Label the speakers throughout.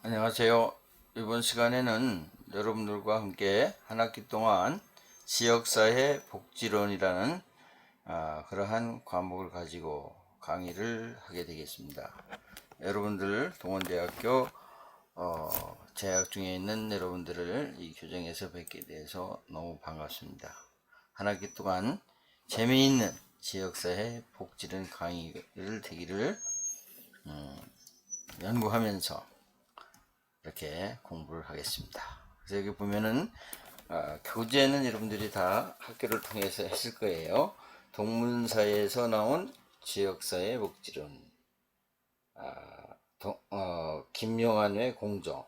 Speaker 1: 안녕하세요. 이번 시간에는 여러분들과 함께 한 학기 동안 지역사회 복지론이라는 그러한 과목을 가지고 강의를 하게 되겠습니다. 여러분들 동원대학교 재학 중에 있는 여러분들을 이 교정에서 뵙게 돼서 너무 반갑습니다. 한 학기 동안 재미있는 지역사회 복지론 강의를 되기를 연구하면서 이렇게 공부를 하겠습니다. 그래서 여기 보면은 교재는 여러분들이 다 학교를 통해서 했을 거예요. 동문사에서 나온 지역사회 복지론, 김용환의 공정,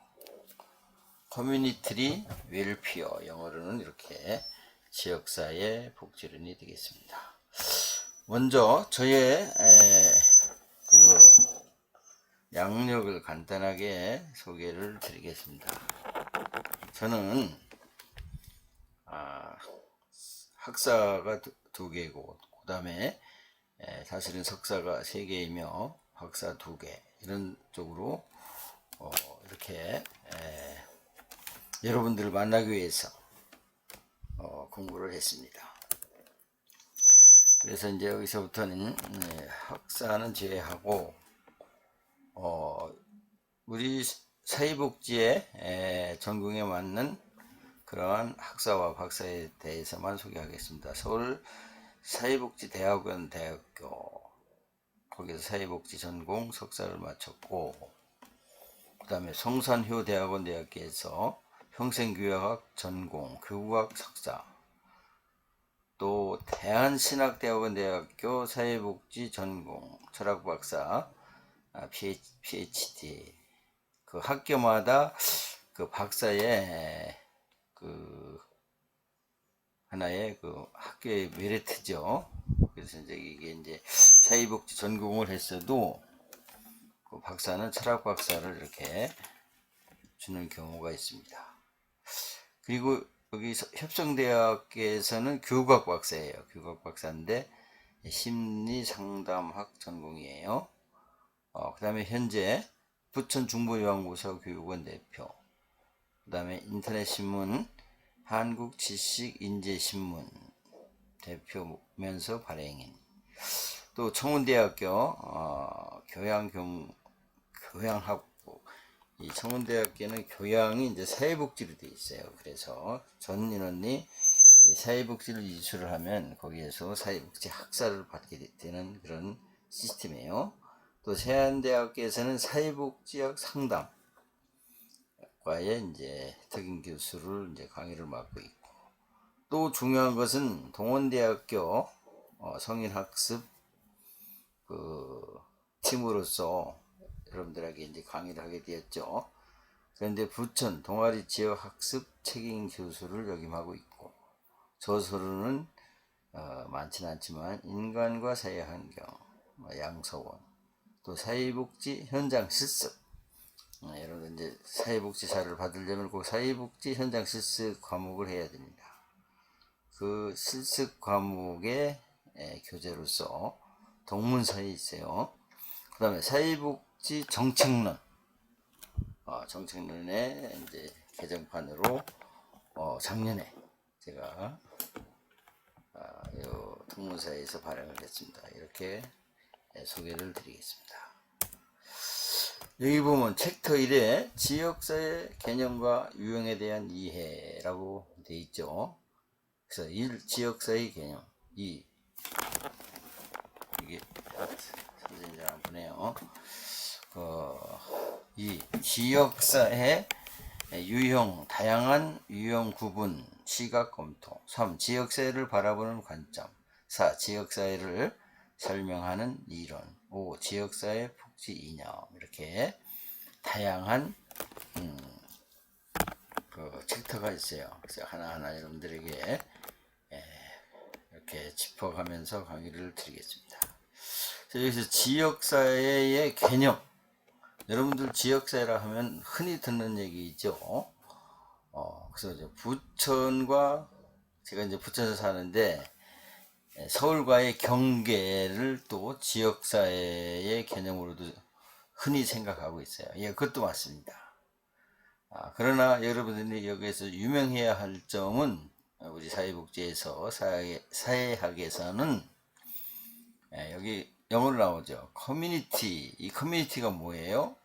Speaker 1: 커뮤니티 웰피어, 영어로는 이렇게 지역사회 복지론이 되겠습니다. 먼저 저의 양력을 간단하게 소개를 드리겠습니다. 저는 학사가 두 개고, 그 다음에 사실은 석사가 3개이며 학사 2개, 이런 쪽으로 이렇게 여러분들을 만나기 위해서 공부를 했습니다. 그래서 이제 여기서부터는 학사는 제외하고 우리 사회복지의 전공에 맞는 그러한 학사와 박사에 대해서만 소개하겠습니다. 서울 사회복지대학원 대학교, 거기서 사회복지 전공 석사를 마쳤고, 그 다음에 성산효 대학원 대학교에서 평생교육학 전공 교구학 석사, 또 대한신학대학원 대학교 사회복지 전공 철학 박사 PhD, 그 학교마다 그 박사의 그 하나의 그 학교의 메리트죠. 그래서 이게 이제 사회복지 전공을 했어도 그 박사는 철학 박사를 이렇게 주는 경우가 있습니다. 그리고 여기 협성대학에서는 교육학 박사예요. 교육학 박사인데 심리상담학 전공이에요. 그 다음에 현재 부천 중부요양보사 교육원 대표, 그 다음에 인터넷신문 한국지식인재신문 대표면서 발행인, 또 청운대학교 교양학부, 이 청운대학교는 교양이 이제 사회복지로 되어 있어요. 그래서 전 인원이 사회복지를 이수를 하면 거기에서 사회복지 학사를 받게 되는 그런 시스템이에요. 또 세안대학교에서는 사회복지학 상담과의 이제 특임 교수를 이제 강의를 맡고 있고, 또 중요한 것은 동원대학교 성인학습 그 팀으로서 여러분들에게 이제 강의를 하게 되었죠. 그런데 부천 동아리 지역 학습 책임 교수를 역임하고 있고, 저서로는 많지는 않지만 인간과 사회환경, 양서원, 또 사회복지 현장 실습, 여러분 이제 사회복지사를 받으려면 그 사회복지 현장 실습 과목을 해야 됩니다. 그 실습 과목의 교재로서 동문서에 있어요. 그 다음에 사회복지 정책론, 정책론의 이제 개정판으로 작년에 제가 요 동문서에서 발행을 했습니다. 이렇게 소개를 드리겠습니다. 여기 보면 챕터 1에 지역사회 개념과 유형에 대한 이해라고 되어 있죠. 그래서 1. 지역사회 개념, 2. 이게 선생님 잘 안 보네요. 2. 지역사회 유형, 다양한 유형 구분, 시각 검토. 3. 지역사회를 바라보는 관점. 4. 지역사회를 설명하는 이론. 5. 지역사회 복지 이념. 이렇게 다양한 그 챕터가 있어요. 그래서 하나하나 여러분들에게 이렇게 짚어가면서 강의를 드리겠습니다. 여기서 지역사회의 개념, 여러분들 지역사회라 하면 흔히 듣는 얘기죠. 그래서 이제 부천과, 제가 이제 부천에서 사는데 서울과의 경계를 또 지역사회의 개념으로도 흔히 생각하고 있어요. 예, 그것도 맞습니다. 그러나 여러분들이 여기에서 유명해야 할 점은 우리 사회복지에서 사회학에서는 여기 영어로 나오죠. 커뮤니티. 이 커뮤니티가 뭐예요?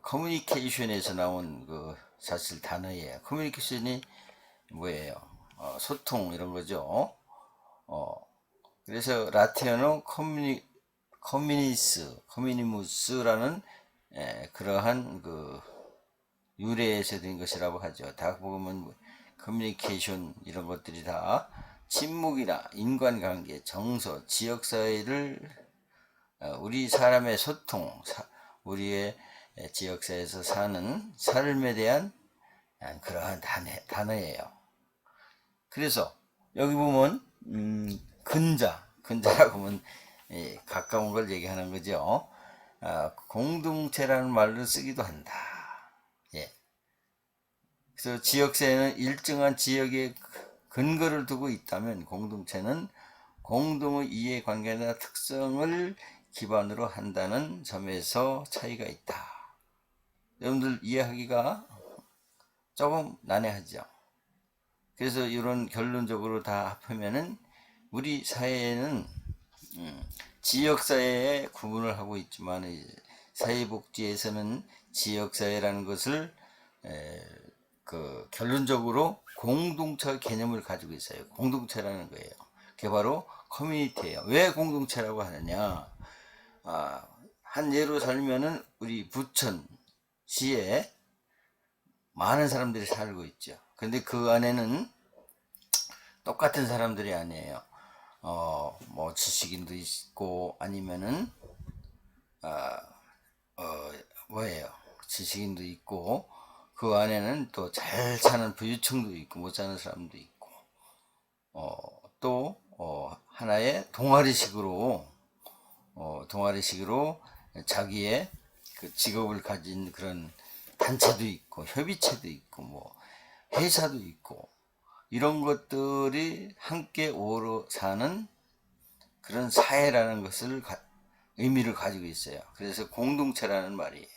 Speaker 1: 커뮤니케이션에서 나온 그 사실 단어예요. 커뮤니케이션이 뭐예요? 소통 이런 거죠. 그래서 라틴어는 커뮤니무스라는 그러한 그 유래에서 된 것이라고 하죠. 다 보면 커뮤니케이션 이런 것들이 다 친목이나 인간관계, 정서, 지역사회를 우리 사람의 소통, 우리의 지역사회에서 사는 삶에 대한 그러한 단어예요. 그래서 여기 보면 근자라고 하면 가까운 걸 얘기하는 거죠. 공동체라는 말을 쓰기도 한다. 예. 그래서 지역사회는 일정한 지역에 근거를 두고 있다면 공동체는 공동의 이해관계나 특성을 기반으로 한다는 점에서 차이가 있다. 여러분들 이해하기가 조금 난해하죠. 그래서 이런 결론적으로 다 합하면은 우리 사회에는 지역사회에 구분을 하고 있지만 사회복지에서는 지역사회라는 것을 결론적으로 공동체 개념을 가지고 있어요. 공동체라는 거예요. 그게 바로 커뮤니티예요. 왜 공동체라고 하느냐? 한 예로 살면은 우리 부천시에 많은 사람들이 살고 있죠. 근데 그 안에는 똑같은 사람들이 아니에요. 뭐 지식인도 있고 아니면은 뭐예요? 지식인도 있고 그 안에는 또 잘 사는 부유층도 있고 못 사는 사람도 있고 또 하나의 동아리식으로 자기의 그 직업을 가진 그런 단체도 있고 협의체도 있고 뭐 회사도 있고 이런 것들이 함께 어우러 사는 그런 사회라는 것을 의미를 가지고 있어요. 그래서 공동체라는 말이에요.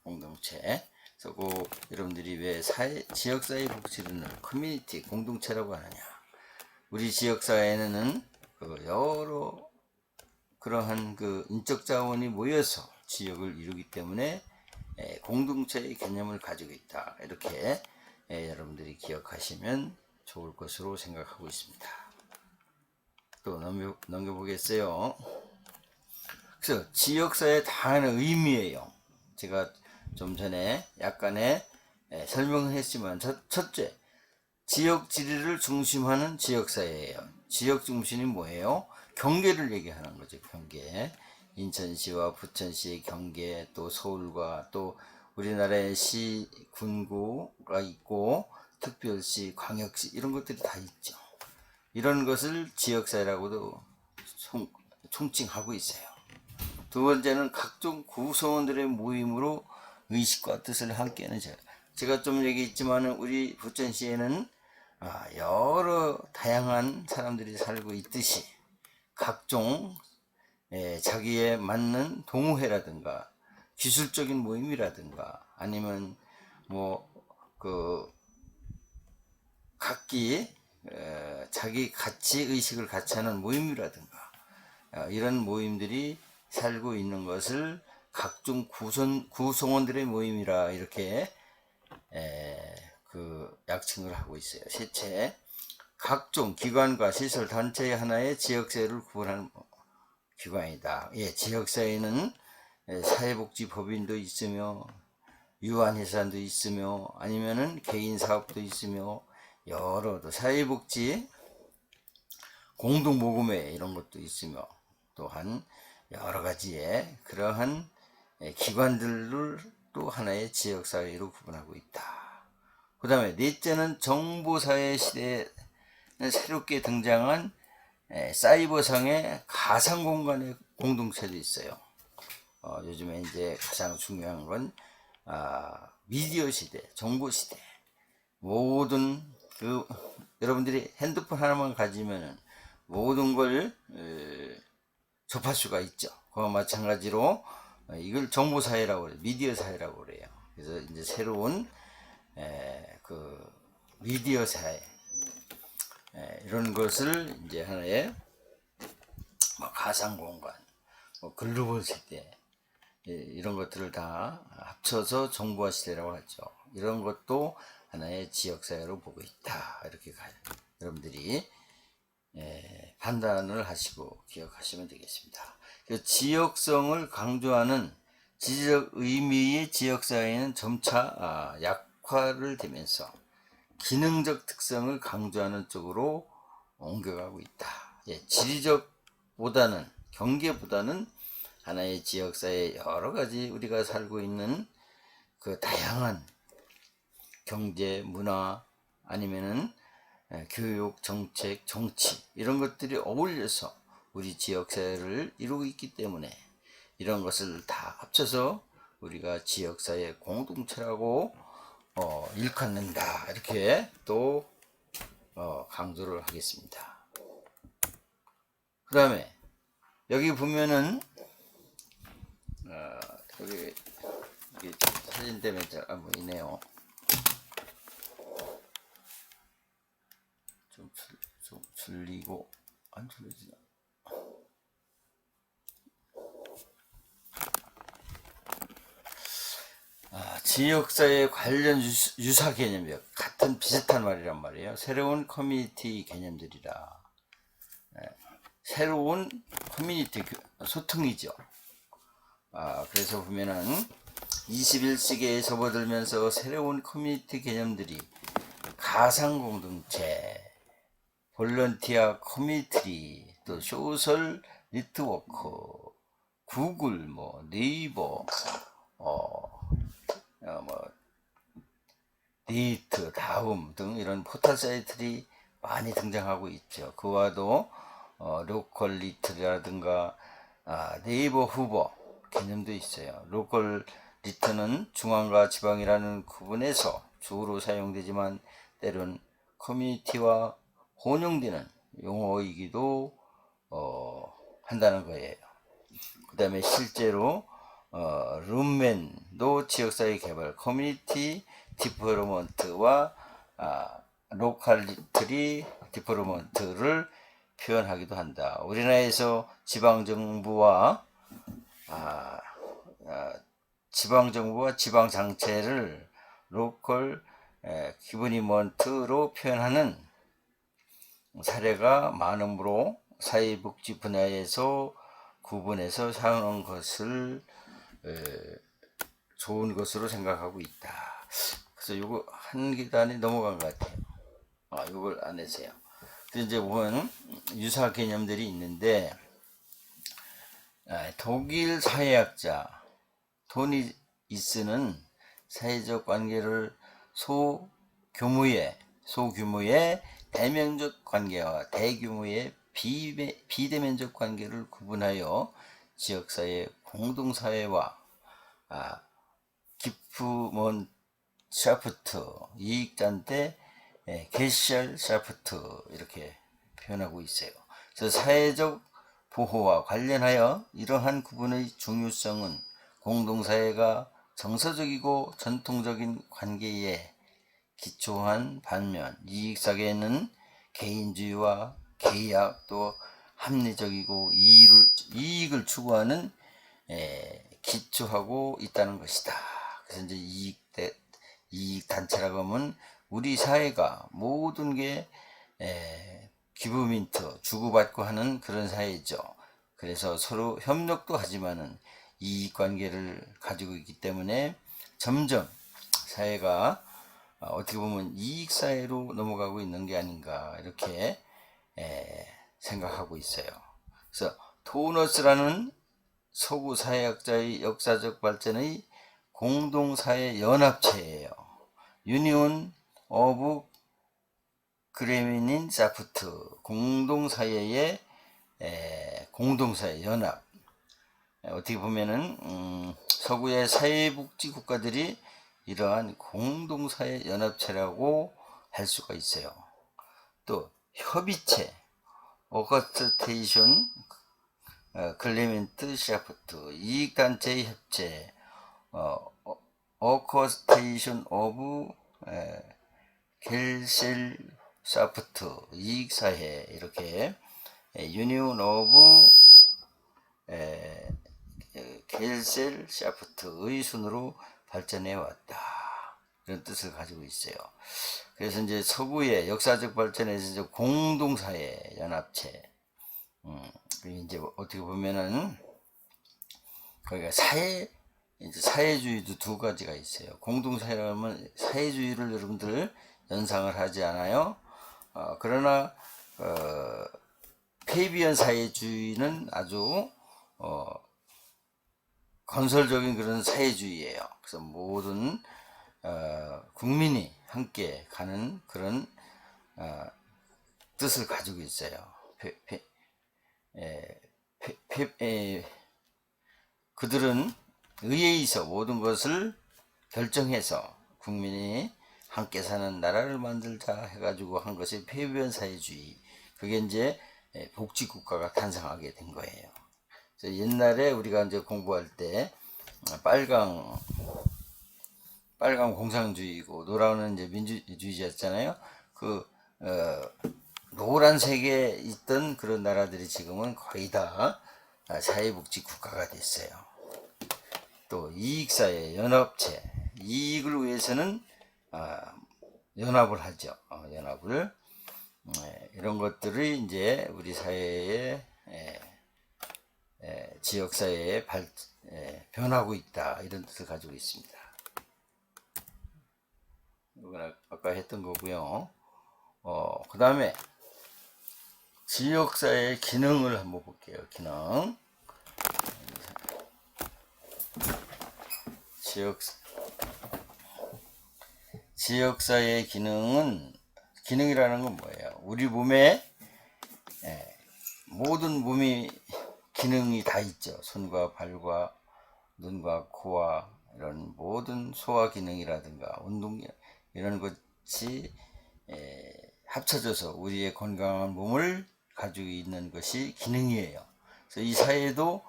Speaker 1: 공동체. 그래서 여러분들이 왜 지역사회 복지를 커뮤니티 공동체라고 하느냐? 우리 지역사회에는 여러 그러한 그 인적 자원이 모여서 지역을 이루기 때문에 공동체의 개념을 가지고 있다. 이렇게 여러분들이 기억하시면 좋을 것으로 생각하고 있습니다. 또 넘겨보겠어요. 그래서 지역사회의 다양한 의미예요. 제가 좀 전에 약간의 설명을 했지만 첫째, 지역 지리를 중심하는 지역사회예요. 지역 중심이 뭐예요? 경계를 얘기하는 거죠. 경계. 인천시와 부천시의 경계, 또 서울과 또 우리나라의 시, 군구가 있고 특별시, 광역시 이런 것들이 다 있죠. 이런 것을 지역사회라고도 총칭하고 있어요. 두 번째는 각종 구성원들의 모임으로 의식과 뜻을 함께하는 제가 좀 얘기했지만 우리 부천시에는 여러 다양한 사람들이 살고 있듯이 각종 자기에 맞는 동호회라든가 기술적인 모임이라든가 아니면 각기 자기 가치 의식을 같이 하는 모임이라든가 이런 모임들이 살고 있는 것을 각종 구성원들의 모임이라 이렇게 약칭을 하고 있어요. 셋째, 각종 기관과 시설 단체의 하나의 지역사회를 구분하는 기관이다. 지역사회는 사회복지법인도 있으며 유한회사도 있으며 아니면은 개인사업도 있으며 여러 사회복지 공동모금회 이런 것도 있으며 또한 여러 가지의 그러한 기관들을 또 하나의 지역사회로 구분하고 있다. 그 다음에 넷째는 정보사회 시대에 새롭게 등장한 사이버상의 가상공간의 공동체도 있어요. 요즘에 이제 가장 중요한 건 미디어 시대, 정보 시대. 모든 여러분들이 핸드폰 하나만 가지면은 모든 걸 접할 수가 있죠. 그와 마찬가지로 이걸 정보사회라고 그래요. 미디어 사회라고 그래요. 그래서 이제 새로운 그 미디어 사회 이런 것을 이제 하나의 뭐 가상 공간, 뭐 글로벌 시대 이런 것들을 다 합쳐서 정보화 시대라고 하죠. 이런 것도 하나의 지역사회로 보고 있다. 이렇게 여러분들이 판단을 하시고 기억하시면 되겠습니다. 지역성을 강조하는 지적 의미의 지역사회는 점차 약화를 되면서 기능적 특성을 강조하는 쪽으로 옮겨가고 있다. 지리적보다는, 경계보다는 하나의 지역사회 여러 가지 우리가 살고 있는 그 다양한 경제, 문화, 아니면은 교육, 정책, 정치 이런 것들이 어울려서 우리 지역사회를 이루고 있기 때문에 이런 것을 다 합쳐서 우리가 지역사회 공동체라고 일컫는다. 이렇게 또 강조를 하겠습니다. 그 다음에 여기 보면은 여기 이게 사진 때문에 잘 안 보이네요. 좀 줄리고 안 줄여지나? 지역사회 관련 유사 개념이요. 같은 비슷한 말이란 말이에요. 새로운 커뮤니티 개념들이라. 새로운 커뮤니티 소통이죠. 그래서 보면은 21세기에 접어들면서 새로운 커뮤니티 개념들이 가상 공동체, 볼런티어 커뮤니티, 또 소셜 네트워크, 구글, 뭐 네이버, 데이트, 다음 등 이런 포털 사이트들이 많이 등장하고 있죠. 그와도 로컬 리트라든가 네이버 후보 개념도 있어요. 로컬 리트는 중앙과 지방이라는 구분에서 주로 사용되지만 때론 커뮤니티와 혼용되는 용어이기도 한다는 거예요. 그 다음에 실제로 룸맨도 지역사회 개발, 커뮤니티 디플로먼트와 로컬리티 디플로먼트를 표현하기도 한다. 우리나라에서 지방정부와 지방장체를 로컬 기브니먼트로 표현하는 사례가 많으므로 사회복지 분야에서 구분해서 사용한 것을 좋은 것으로 생각하고 있다. 그래서 요거 한 계단이 넘어간 것 같아요. 요걸 안 했어요. 이제 보면 유사 개념들이 있는데 독일 사회학자 토니이스는 사회적 관계를 소규모의 대면적 관계와 대규모의 비대면적 관계를 구분하여 지역사회, 공동사회와 기프먼샤프트, 이익단체, 게셜샤프트 이렇게 표현하고 있어요. 그래서 사회적 보호와 관련하여 이러한 구분의 중요성은 공동사회가 정서적이고 전통적인 관계에 기초한 반면 이익사회는 개인주의와 계약 또 합리적이고 이익을 추구하는 기초하고 있다는 것이다. 그래서 이제 이익 단체라고 하면 우리 사회가 모든 게 기브민트 주고받고 하는 그런 사회죠. 그래서 서로 협력도 하지만은 이익관계를 가지고 있기 때문에 점점 사회가 어떻게 보면 이익사회로 넘어가고 있는 게 아닌가 이렇게 생각하고 있어요. 그래서 도너스라는 서구 사회학자의 역사적 발전의 공동사회 연합체예요. 유니온 오브 그레미닌 사프트 공동사회의 공동사회 연합. 어떻게 보면은 서구의 사회복지 국가들이 이러한 공동사회 연합체라고 할 수가 있어요. 또 협의체 오거스테이션 클레멘트 샤프트 이익단체의 협체 어커스테이션 오브 겔셀사프트 이익사회 이렇게 유니온 오브 겔셀샤프트의 순으로 발전해 왔다. 이런 뜻을 가지고 있어요. 그래서 이제 서구의 역사적 발전에서 이제 공동사회 연합체, 이제 어떻게 보면은 거기가 이제 사회주의도 두 가지가 있어요. 공동사회라면 사회주의를 여러분들 연상을 하지 않아요. 그러나 페이비언 사회주의는 아주 건설적인 그런 사회주의예요. 그래서 모든 국민이 함께 가는 그런 뜻을 가지고 있어요. 그들은 의회에서 모든 것을 결정해서 국민이 함께 사는 나라를 만들자 해가지고 한 것이 페이비언 사회주의. 그게 이제 복지국가가 탄생하게 된 거예요. 그래서 옛날에 우리가 이제 공부할 때 빨강 공산주의고 노랑은 이제 민주주의였잖아요. 노란색에 있던 그런 나라들이 지금은 거의 다 사회복지 국가가 됐어요. 또 이익사회, 연합체, 이익을 위해서는 연합을 하죠. 연합을 이런 것들이 이제 우리 사회의 지역사회에 변하고 있다 이런 뜻을 가지고 있습니다. 이건 아까 했던 거고요. 그 다음에 지역사회의 기능을 한번 볼게요. 기능. 지역사회의 기능이라는 건 뭐예요? 우리 몸에 모든 몸이 기능이 다 있죠. 손과 발과 눈과 코와 이런 모든 소화 기능이라든가 운동 이런 것이 합쳐져서 우리의 건강한 몸을 가지고 있는 것이 기능이에요. 그래서 이 사회도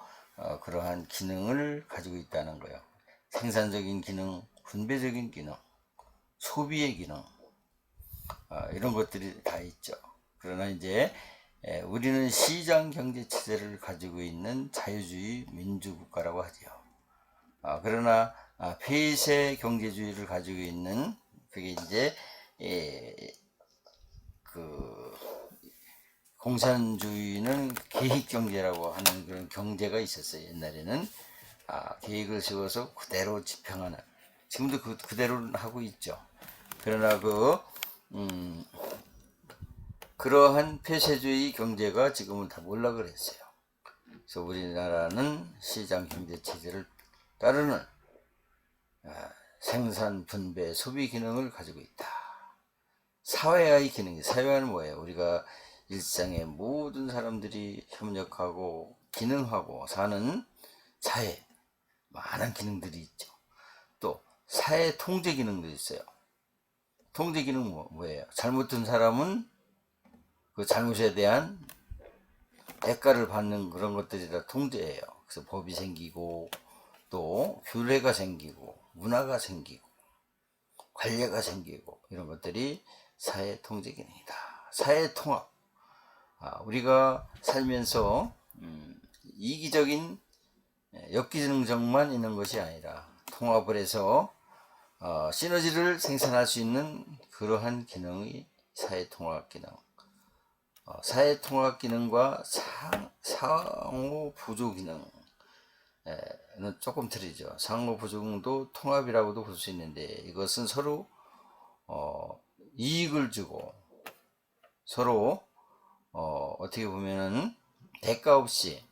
Speaker 1: 그러한 기능을 가지고 있다는 거예요. 생산적인 기능, 분배적인 기능, 소비의 기능, 이런 것들이 다 있죠. 그러나 이제 우리는 시장 경제 체제를 가지고 있는 자유주의 민주국가라고 하죠. 그러나 폐쇄 경제주의를 가지고 있는 그게 이제 공산주의는 계획경제라고 하는 그런 경제가 있었어요. 옛날에는 계획을 세워서 그대로 집행하는, 지금도 그대로 하고 있죠. 그러나 그러한 폐쇄주의 경제가 지금은 다 몰락을 했어요. 그래서 우리나라는 시장 경제 체제를 따르는 생산, 분배, 소비 기능을 가지고 있다. 사회화의 기능이, 사회화는 뭐예요? 우리가 일상의 모든 사람들이 협력하고 기능하고 사는 사회, 많은 기능들이 있죠. 또 사회 통제 기능도 있어요. 통제 기능 뭐예요? 잘못된 사람은 그 잘못에 대한 대가를 받는 그런 것들이 다 통제예요. 그래서 법이 생기고 또 규례가 생기고 문화가 생기고 관례가 생기고 이런 것들이 사회 통제 기능이다. 사회 통합. 우리가 살면서 이기적인 역기능적만 있는 것이 아니라 통합을 해서 시너지를 생산할 수 있는 그러한 기능이 사회 통합 기능. 사회 통합 기능과 상호 보조 기능은 조금 틀리죠. 상호 보조도 통합이라고도 볼 수 있는데 이것은 서로 이익을 주고 서로 어떻게 보면은 대가 없이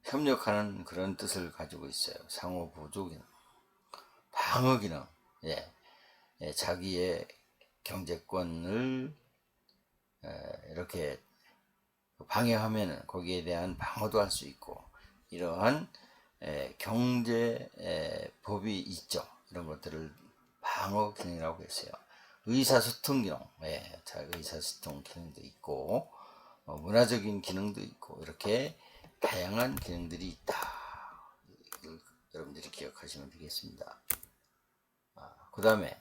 Speaker 1: 협력하는 그런 뜻을 가지고 있어요. 상호 보조 기능, 방어 기능. 자기의 경제권을 이렇게 방해하면 거기에 대한 방어도 할 수 있고 이러한 경제 법이 있죠. 이런 것들을 방어 기능이라고 했어요. 의사소통 기능, 의사소통 기능도 있고 문화적인 기능도 있고 이렇게 다양한 기능들이 있다. 여러분들이 기억하시죠. 생각하시면 되겠습니다. 그 다음에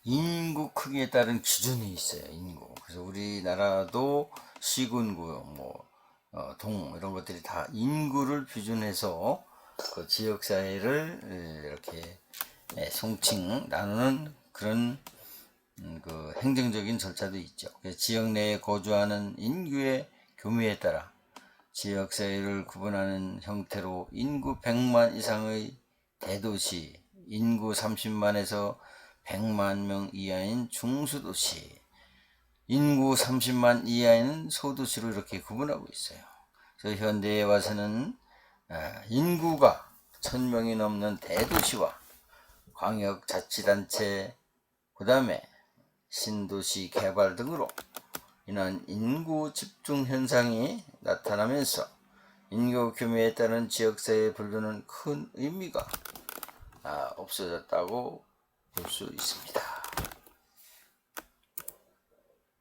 Speaker 1: 인구 크기에 따른 기준이 있어요. 인구. 그래서 우리나라도 시군구, 동 이런 것들이 다 인구를 기준해서 그 지역 사회를 이렇게 송칭 나누는 그런 그 행정적인 절차도 있죠. 지역 내에 거주하는 인구의 교미에 따라 지역 사회를 구분하는 형태로 인구 100만 이상의 대도시, 인구 30만에서 100만 명 이하인 중수도시, 인구 30만 이하인 소도시로 이렇게 구분하고 있어요. 그래서 현대에 와서는 인구가 1000명이 넘는 대도시와 광역자치단체, 그 다음에 신도시 개발 등으로 인한 인구 집중 현상이 나타나면서 인구 규모에 따른 지역사회의 분류는 큰 의미가 없어졌다고 볼 수 있습니다.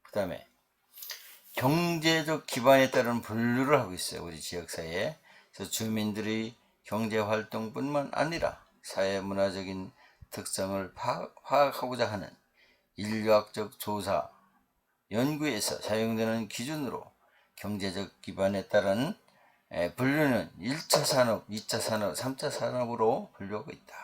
Speaker 1: 그 다음에 경제적 기반에 따른 분류를 하고 있어요. 우리 지역사회에. 그래서 주민들의 경제활동뿐만 아니라 사회문화적인 특성을 파악하고자 하는 인류학적 조사, 연구에서 사용되는 기준으로 경제적 기반에 따른 분류는 1차 산업, 2차 산업, 3차 산업으로 분류하고 있다.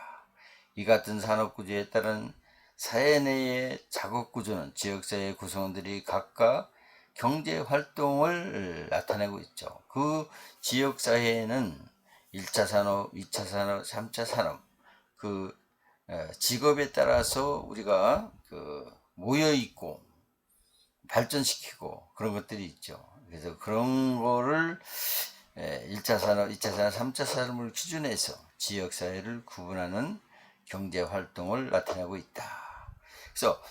Speaker 1: 이 같은 산업 구조에 따른 사회 내의 작업 구조는 지역사회 구성원들이 각각 경제 활동을 나타내고 있죠. 그 지역사회에는 1차 산업, 2차 산업, 3차 산업, 그 직업에 따라서 우리가 모여 있고 발전시키고 그런 것들이 있죠. 그래서 그런 거를 1차 산업, 2차 산업, 3차 산업을 기준해서 지역사회를 구분하는 경제활동을 나타내고 있다. 그래서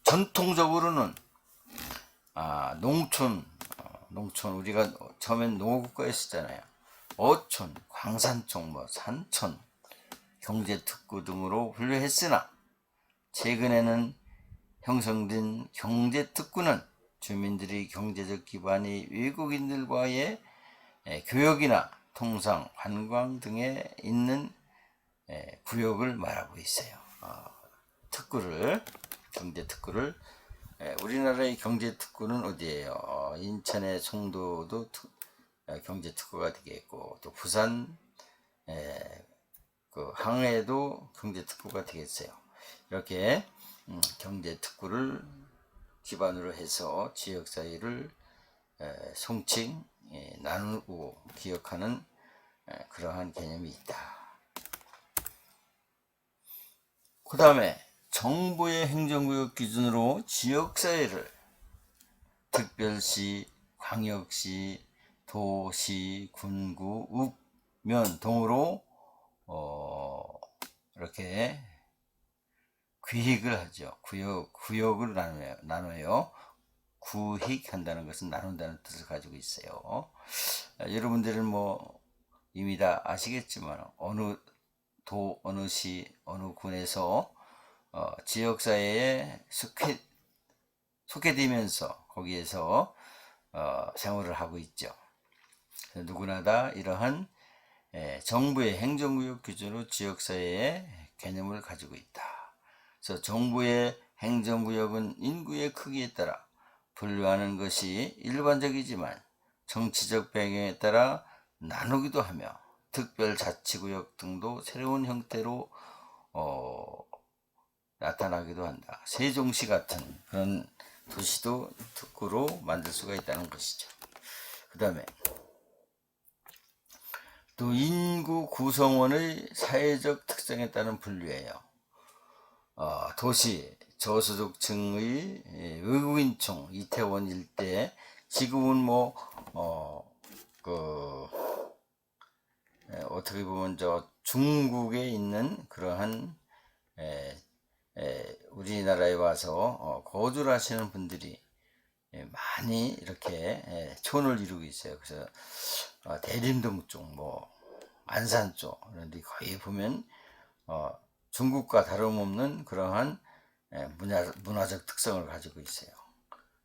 Speaker 1: 전통적으로는 농촌 우리가 처음엔 농어국가였었잖아요. 어촌, 광산촌, 산촌, 경제특구 등으로 분류했으나 최근에는 형성된 경제특구는 주민들의 경제적 기반이 외국인들과의 교역이나 통상, 관광 등에 있는 구역을 말하고 있어요. 경제특구를 우리나라의 경제특구는 어디예요? 인천의 송도도 경제특구가 되겠고, 또 부산 그 항해도 경제특구가 되겠어요. 이렇게 경제특구를 기반으로 해서 지역사회를 송칭 나누고 기억하는 그러한 개념이 있다. 그 다음에 정부의 행정구역 기준으로 지역사회를 특별시, 광역시, 도시, 군구, 읍, 면 등으로 이렇게 귀익을 하죠. 구역을 나눠요. 구익한다는 것은 나눈다는 뜻을 가지고 있어요. 여러분들은 이미 다 아시겠지만 어느 도, 어느 시, 어느 군에서 지역사회에 속해되면서 거기에서 생활을 하고 있죠. 누구나 다 이러한 정부의 행정구역 기준으로 지역사회의 개념을 가지고 있다. 그래서 정부의 행정구역은 인구의 크기에 따라 분류하는 것이 일반적이지만 정치적 배경에 따라 나누기도 하며 특별자치구역 등도 새로운 형태로 나타나기도 한다. 세종시 같은 그런 도시도 특구로 만들 수가 있다는 것이죠. 그 다음에 또 인구 구성원의 사회적 특성에 따른 분류예요. 도시, 저소득층의 외국인촌, 이태원 일대, 지금은 어떻게 보면 중국에 있는 그러한 우리나라에 와서 거주를 하시는 분들이 많이 이렇게 촌을 이루고 있어요. 그래서 대림동 쪽, 안산 쪽, 그런데 거의 보면 중국과 다름없는 그러한 문화적 특성을 가지고 있어요.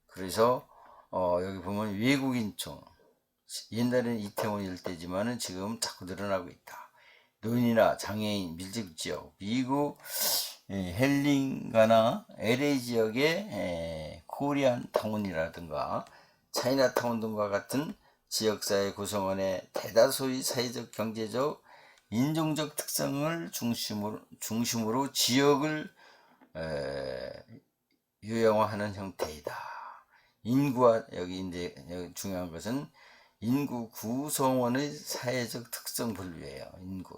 Speaker 1: 그래서 여기 보면 외국인촌, 옛날에는 이태원 일대지만은 지금 자꾸 늘어나고 있다. 노인이나 장애인 밀집 지역, 미국 헬링가나 LA 지역의 코리안 타운이라든가 차이나타운 등과 같은 지역사회 구성원의 대다수의 사회적, 경제적, 인종적 특성을 중심으로 지역을 요양화하는 형태이다. 인구와 여기 이제 중요한 것은 인구 구성원의 사회적 특성 분류예요.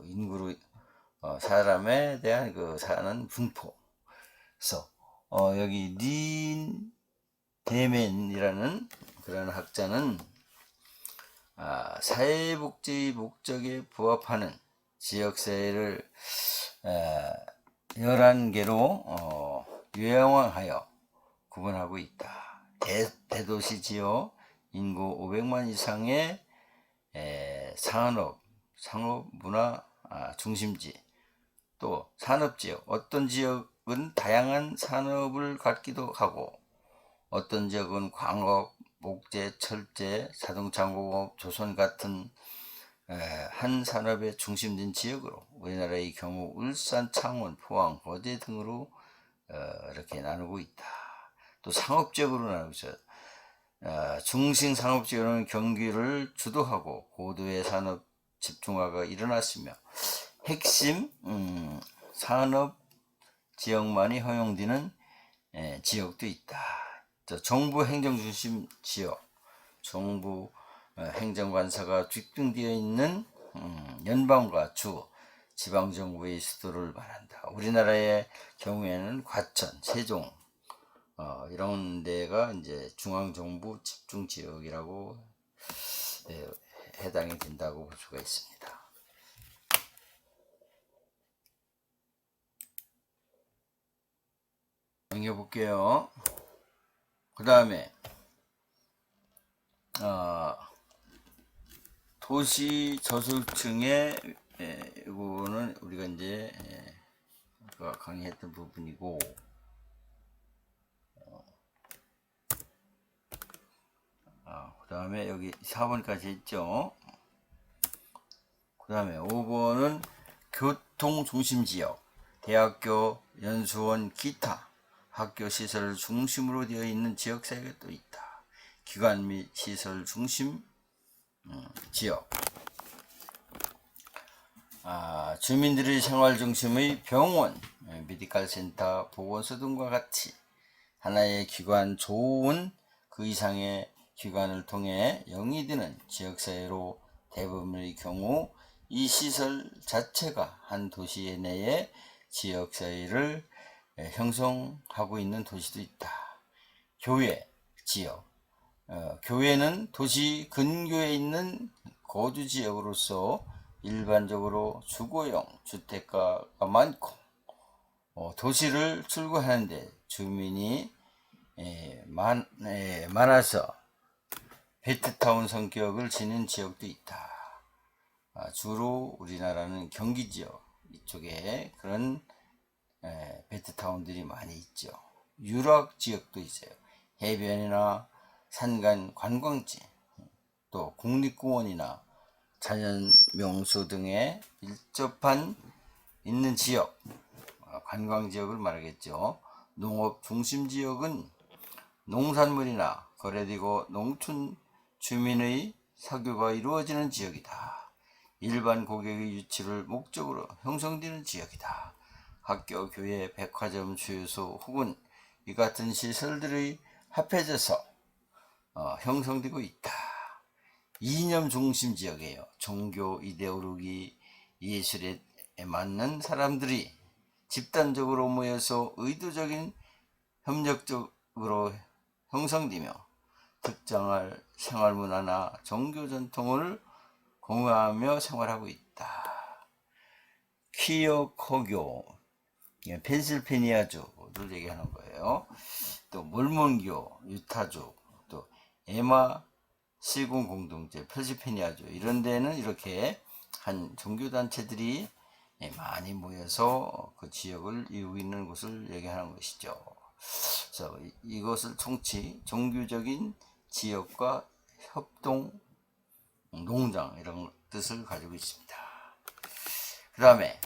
Speaker 1: 인구로 사람에 대한 그 사는 분포. 그래서 여기 린 데멘이라는 그런 학자는 사회복지 목적에 부합하는 지역사회를 11개로 요양화하여 구분하고 있다. 대도시 지역, 인구 500만 이상의 상업, 문화 중심지, 또 산업지역, 어떤 지역은 다양한 산업을 갖기도 하고 어떤 지역은 광업, 목재, 철제, 자동차 공업, 조선 같은 한 산업의 중심된 지역으로 우리나라의 경우 울산, 창원, 포항, 거제 등으로 이렇게 나누고 있다. 또 상업지역으로 나누고 있어요. 중심 상업지역은 경기를 주도하고 고도의 산업 집중화가 일어났으며 핵심 산업 지역만이 허용되는 지역도 있다. 정부 행정중심 지역, 정부 행정관사가 집중되어 있는 연방과 주, 지방정부의 수도를 말한다. 우리나라의 경우에는 과천, 세종 이런 데가 이제 중앙정부 집중지역이라고 해당이 된다고 볼 수가 있습니다. 넘겨볼게요. 그 다음에 도시 저소득층의 이거는 우리가 이제 강의했던 부분이고, 그 다음에 여기 4번까지 있죠. 그 다음에 5번은 교통중심지역, 대학교, 연수원, 기타 학교 시설 중심으로 되어 있는 지역사회가 또 있다. 기관 및 시설 중심 지역, 주민들의 생활 중심의 병원, 메디컬 센터, 보건소 등과 같이 하나의 기관, 좋은 그 이상의 기관을 통해 영위되는 지역사회로 대부분의 경우 이 시설 자체가 한 도시 내의 지역사회를 형성하고 있는 도시도 있다. 교회, 지역, 교회는 도시 근교에 있는 거주지역으로서 일반적으로 주거용 주택가가 많고 도시를 출구하는데 주민이 많아서 베트타운 성격을 지닌 지역도 있다. 주로 우리나라는 경기 지역 이쪽에 그런 베트타운들이 많이 있죠. 유럽 지역도 있어요. 해변이나 산간 관광지, 또 국립공원이나 자연 명소 등에 밀접한 있는 지역, 관광 지역을 말하겠죠. 농업 중심 지역은 농산물이나 거래되고 농촌 주민의 사교가 이루어지는 지역이다. 일반 고객의 유치를 목적으로 형성되는 지역이다. 학교, 교회, 백화점, 주유소 혹은 이 같은 시설들이 합해져서 형성되고 있다. 이념 중심 지역이에요. 종교, 이데올로기, 예술에 맞는 사람들이 집단적으로 모여서 의도적인 협력적으로 형성되며 특정한 생활 문화나 종교 전통을 공유하며 생활하고 있다. 퀴어커교, 펜실베니아주를 얘기하는 거예요. 또 몰몬교, 유타주, 또 에마 시군 공동체, 펜실베니아주 이런 데는 이렇게 한 종교단체들이 많이 모여서 그 지역을 이루고 있는 곳을 얘기하는 것이죠. 그래서 이것을 종교적인 지역과 협동 농장 이런 뜻을 가지고 있습니다. 그 다음에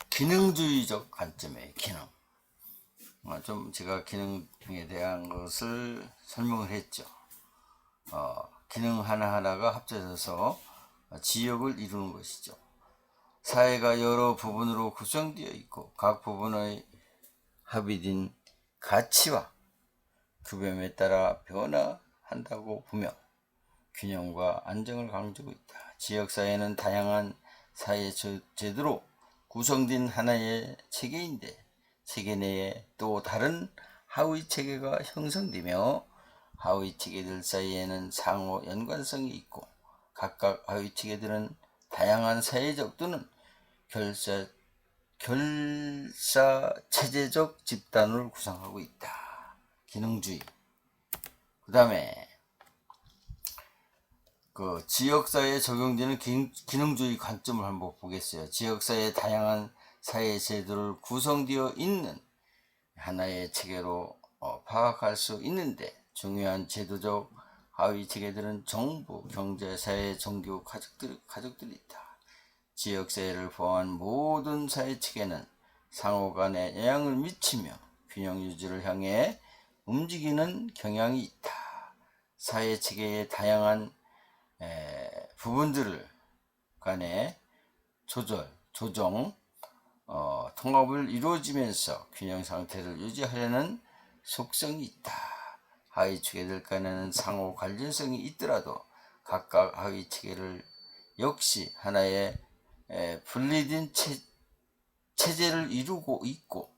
Speaker 1: 기능주의적 관점의 기능. 좀 제가 기능에 대한 것을 설명을 했죠. 기능 하나하나가 합쳐져서 지역을 이루는 것이죠. 사회가 여러 부분으로 구성되어 있고 각 부분의 합의된 가치와 규범에 따라 변화한다고 보며 균형과 안정을 강조하고 있다. 지역사회는 다양한 사회 제도로 구성된 하나의 체계인데 체계 내에 또 다른 하위 체계가 형성되며 하위 체계들 사이에는 상호 연관성이 있고 각각 하위 체계들은 다양한 사회적 또는 결사 체제적 집단을 구성하고 있다. 기능주의. 그 다음에 지역사회에 적용되는 기능주의 관점을 한번 보겠어요. 지역사회의 다양한 사회 제도를 구성되어 있는 하나의 체계로 파악할 수 있는데 중요한 제도적 하위 체계들은 정부, 경제, 사회, 종교, 가족들이 있다. 지역사회를 포함한 모든 사회 체계는 상호 간에 영향을 미치며 균형 유지를 향해 움직이는 경향이 있다. 사회 체계의 다양한 부분들을 간에 조정, 통합을 이루어지면서 균형 상태를 유지하려는 속성이 있다. 하위 체계들 간에는 상호 관련성이 있더라도 각각 하위 체계를 역시 하나의 분리된 체제를 이루고 있고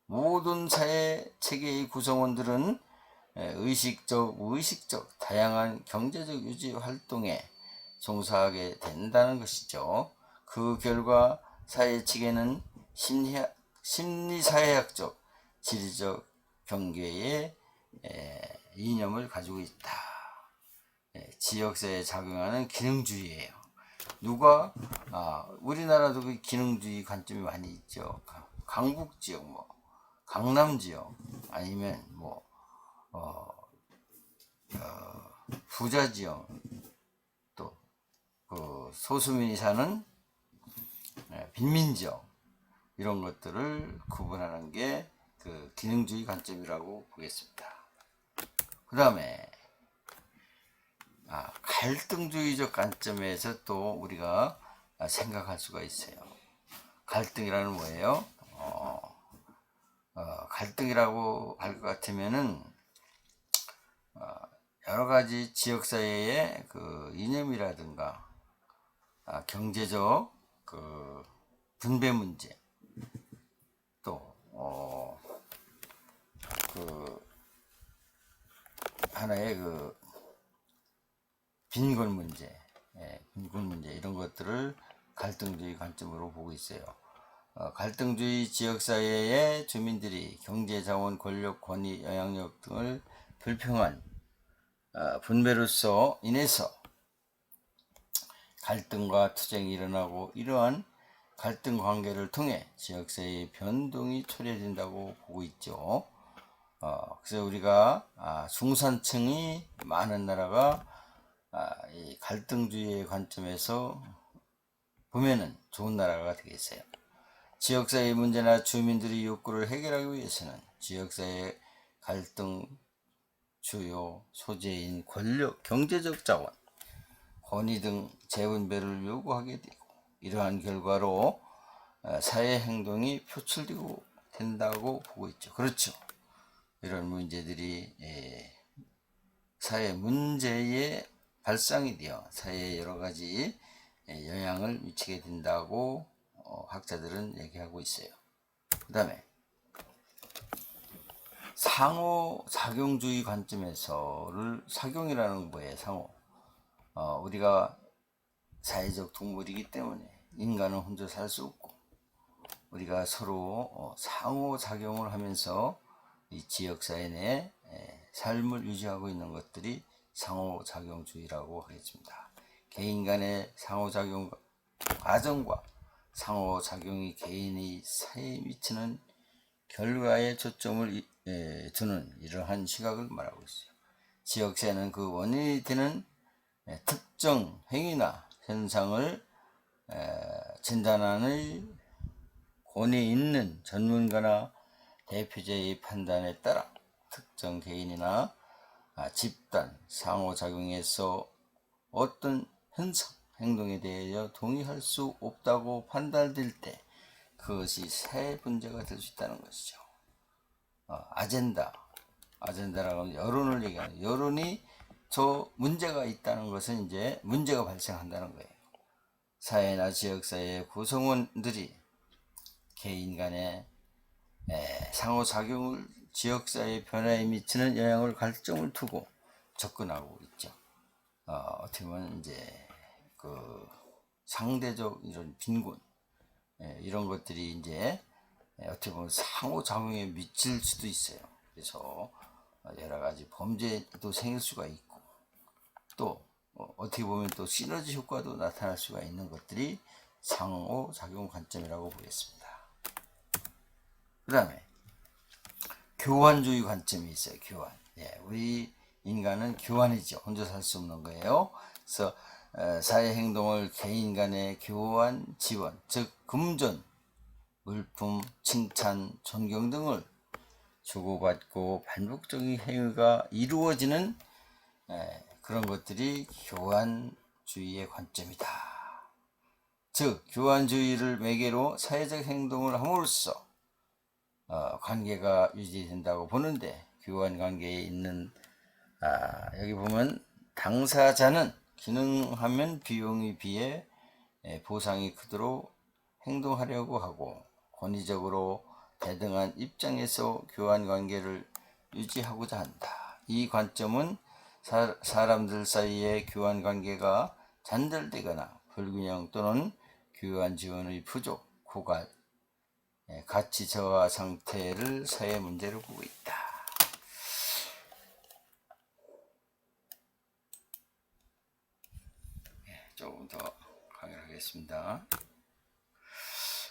Speaker 1: 모든 사회 체계의 구성원들은 의식적, 무의식적 다양한 경제적 유지 활동에 종사하게 된다는 것이죠. 그 결과 사회 체계는 심리사회학적, 지리적 경계의 이념을 가지고 있다. 지역사회에 작용하는 기능주의예요. 우리나라도 그 기능주의 관점이 많이 있죠. 강북지역, 강남지역, 아니면 부자지역, 또 소수민이 사는 빈민지역, 이런 것들을 구분하는 게 그 기능주의 관점이라고 보겠습니다. 그 다음에 갈등주의적 관점에서 또 우리가 생각할 수가 있어요. 갈등이라는 뭐예요? 갈등이라고 할 것 같으면은 여러 가지 지역사회의 그 이념이라든가 경제적 그 분배 문제, 또 하나의 빈곤 문제, 이런 것들을 갈등주의 관점으로 보고 있어요. 갈등주의 지역사회의 주민들이 경제자원, 권력, 권위, 영향력 등을 불평한 분배로서 인해서 갈등과 투쟁이 일어나고 이러한 갈등 관계를 통해 지역사회의 변동이 초래된다고 보고 있죠. 그래서 우리가 중산층이 많은 나라가 이 갈등주의의 관점에서 보면은 좋은 나라가 되겠어요. 지역사회 문제나 주민들의 욕구를 해결하기 위해서는 지역사회 갈등 주요 소재인 권력, 경제적 자원, 권위 등 재분배를 요구하게 되고 이러한 결과로 사회 행동이 표출되고 된다고 보고 있죠. 그렇죠. 이런 문제들이 사회 문제의 발상이 되어 사회에 여러 가지 영향을 미치게 된다고 학자들은 얘기하고 있어요. 그 다음에 상호작용주의 관점에서를 작용이라는 건 뭐예요? 상호. 우리가 사회적 동물이기 때문에 인간은 혼자 살 수 없고 우리가 서로 상호작용을 하면서 이 지역사회 내 삶을 유지하고 있는 것들이 상호작용주의라고 하겠습니다. 개인 간의 상호작용 과정과 상호작용이 개인의 사회에 미치는 결과에 초점을 두는 이러한 시각을 말하고 있어요. 지역사회는 그 원인이 되는 특정 행위나 현상을 진단하는 권위 있는 전문가나 대표자의 판단에 따라 특정 개인이나 집단 상호작용에서 어떤 현상, 행동에 대하여 동의할 수 없다고 판단될 때 그것이 사회 문제가 될 수 있다는 것이죠. 아젠다라고 하면 여론을 얘기하는, 여론이 저 문제가 있다는 것은 이제 문제가 발생한다는 거예요. 사회나 지역사회의 구성원들이 개인 간의 상호작용을 지역사회 변화에 미치는 영향을 갈점을 두고 접근하고 있죠. 어떻게 보면 이제 그 상대적 이런 빈곤, 이런 것들이 이제 어떻게 보면 상호작용에 미칠 수도 있어요. 그래서 여러 가지 범죄도 생길 수가 있고, 또 어떻게 보면 또 시너지 효과도 나타날 수가 있는 것들이 상호작용 관점이라고 보겠습니다. 그 다음에 교환주의 관점이 있어요. 교환. 우리 인간은 교환이죠. 혼자 살 수 없는 거예요. 그래서 사회 행동을 개인 간의 교환, 지원, 즉 금전, 물품, 칭찬, 존경 등을 주고받고 반복적인 행위가 이루어지는 그런 것들이 교환주의의 관점이다. 즉 교환주의를 매개로 사회적 행동을 함으로써 관계가 유지된다고 보는데, 교환관계에 있는 여기 보면 당사자는 기능하면 비용에 비해 보상이 크도록 행동하려고 하고 권위적으로 대등한 입장에서 교환관계를 유지하고자 한다. 이 관점은 사람들 사이의 교환관계가 단절되거나 불균형 또는 교환 지원의 부족, 고갈, 가치 저하 상태를 사회 문제로 보고 있다. 조금 더 강의를 하겠습니다.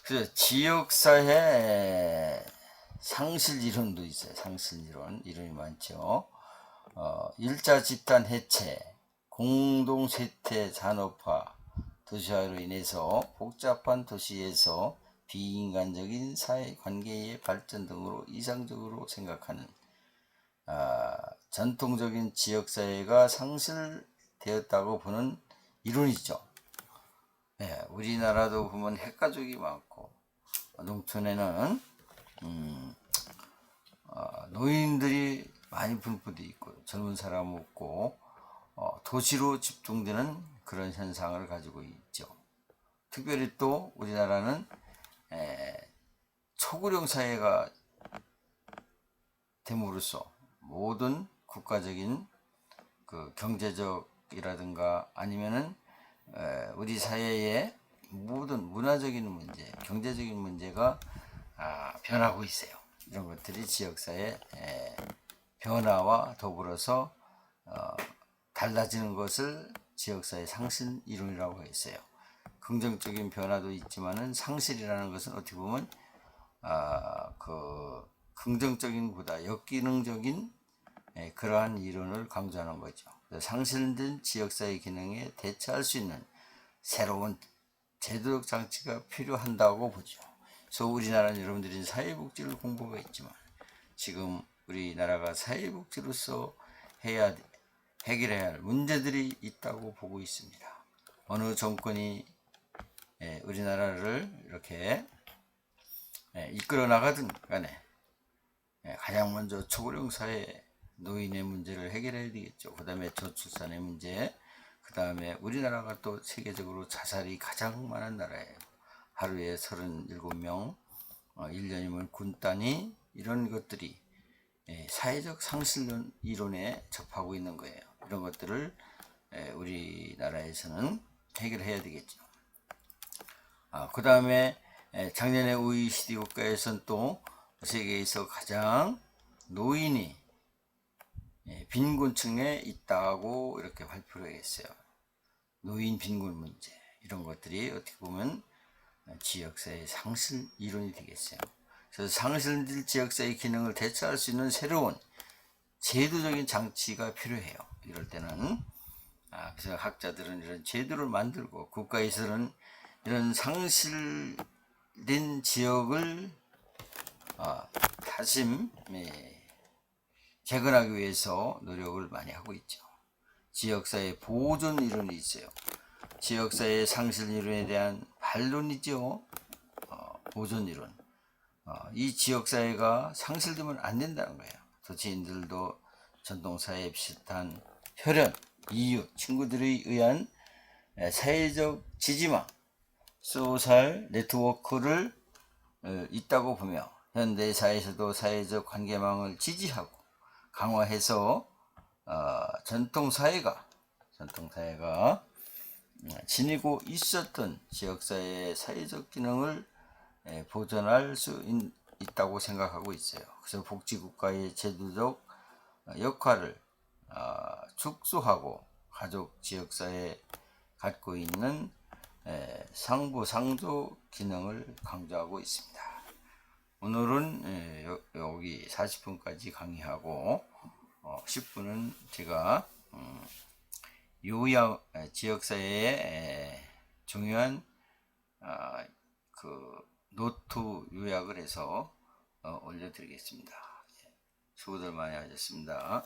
Speaker 1: 그래서 지역사회 상실 이론도 있어요. 상실 이론이 많죠. 일자 집단 해체, 공동 쇠퇴 산업화, 도시화로 인해서 복잡한 도시에서 비인간적인 사회 관계의 발전 등으로 이상적으로 생각하는 전통적인 지역사회가 상실되었다고 보는 이론이죠. 우리나라도 보면 핵가족이 많고, 농촌에는 노인들이 많이 분포되어 있고, 젊은 사람 없고, 도시로 집중되는 그런 현상을 가지고 있죠. 특별히 또 우리나라는 초고령 사회가 됨으로써 모든 국가적인 그 경제적이라든가 아니면은 우리 사회의 모든 문화적인 문제, 경제적인 문제가 변하고 있어요. 이런 것들이 지역사회 변화와 더불어서 달라지는 것을 지역사회 상실 이론이라고 했어요. 긍정적인 변화도 있지만은 상실이라는 것은 어떻게 보면 그 긍정적인 보다 역기능적인 그러한 이론을 강조하는 거죠. 상실된 지역사회 기능에 대처할 수 있는 새로운 제도적 장치가 필요한다고 보죠. 그래서 우리나라는 여러분들이 사회복지를 공부가 있지만 지금 우리나라가 사회복지로서 해결해야 할 문제들이 있다고 보고 있습니다. 어느 정권이 우리나라를 이렇게 이끌어 나가든 간에 가장 먼저 초고령 사회 노인의 문제를 해결해야 되겠죠. 그 다음에 저출산의 문제, 그 다음에 우리나라가 또 세계적으로 자살이 가장 많은 나라예요. 하루에 37명, 1년이면 군단위, 이런 것들이 사회적 상실 이론에 접하고 있는 거예요. 이런 것들을 우리나라에서는 해결해야 되겠죠. 그 다음에 작년에 OECD 국가에서는 또 세계에서 가장 노인이 빈곤층에 있다고 이렇게 발표를 했어요. 노인 빈곤 문제, 이런 것들이 어떻게 보면 지역사회 상실 이론이 되겠어요. 그래서 상실된 지역사회 기능을 대처할 수 있는 새로운 제도적인 장치가 필요해요. 이럴 때는 그래서 학자들은 이런 제도를 만들고 국가에서는 이런 상실된 지역을 다시 재건하기 위해서 노력을 많이 하고 있죠. 지역사회 보존 이론이 있어요. 지역사회 상실 이론에 대한 반론이죠. 보존 이론. 이 지역사회가 상실되면 안 된다는 거예요. 도시인들도 전통사회에 비슷한 혈연, 이웃, 친구들에 의한 사회적 지지망, 소셜 네트워크를 있다고 보며 현대사회에서도 사회적 관계망을 지지하고 강화해서 전통사회가 지니고 있었던 지역사회의 사회적 기능을 보존할 수 있다고 생각하고 있어요. 그래서 복지국가의 제도적 역할을 축소하고 가족 지역사회에 갖고 있는 상부상조 기능을 강조하고 있습니다. 오늘은 여기 40분까지 강의하고 10분은 제가 요약 지역사회의 중요한 그 노트 요약을 해서 올려드리겠습니다. 수고들 많이 하셨습니다.